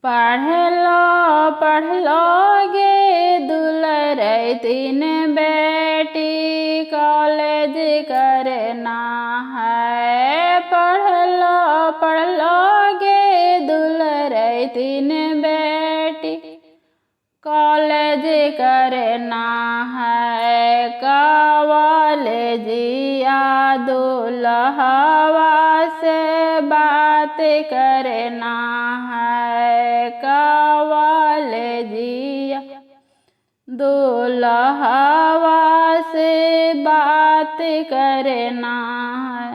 पढ़ लोगे दुलरई तीन बेटी, कॉलेज करना है। पढ़ लोगे दुलरई तीन बेटी, कॉलेज करना है। कॉलेजिया दुल्हवा से बात करना है। कॉलेजिया दुल्हवा से बात करना है।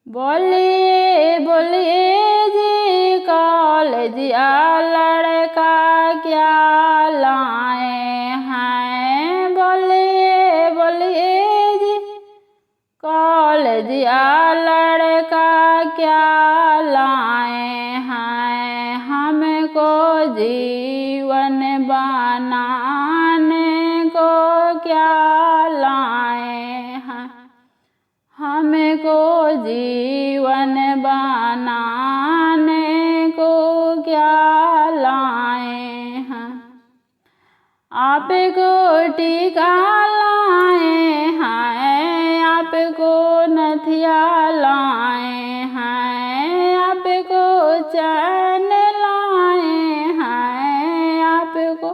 बोलिए जी कॉलेजिया लड़का क्या लाए हैं। बोलिए जी कॉलेजिया लड़का क्या लाए हैं। हमको जीवन बनाने को क्या लाए हैं। हमको जीवन बनाने को क्या लाए हैं। आपको टीका लाए हैं, आपको नथिया लाए हैं, आपको चैन लाए हैं, आपको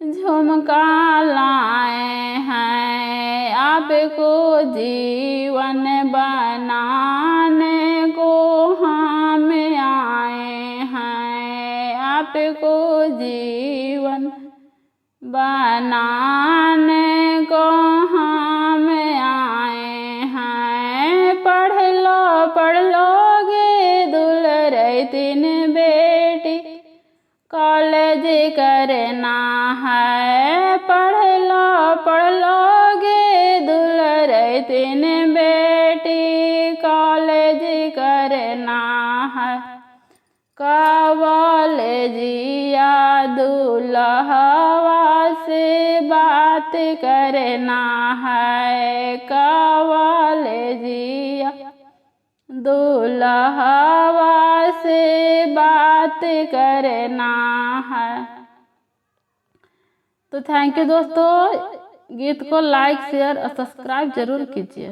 झुमका लाए हैं। आपको जीवन बनाने को हम आए हैं। आपको जीवन बनाने को हम आए हैं। पढ़ लोगे दुलरई तीन बेटी, कॉलेज करना है। पढ़ लोगे दुलरई तीन बेटी, कॉलेज करना है। कॉलेजिया दुल्हवा से बात करना है। कॉलेजिया दुल्हवा से बात करना है। तो थैंक यू दोस्तों, गीत को लाइक शेयर और सब्सक्राइब जरूर कीजिए।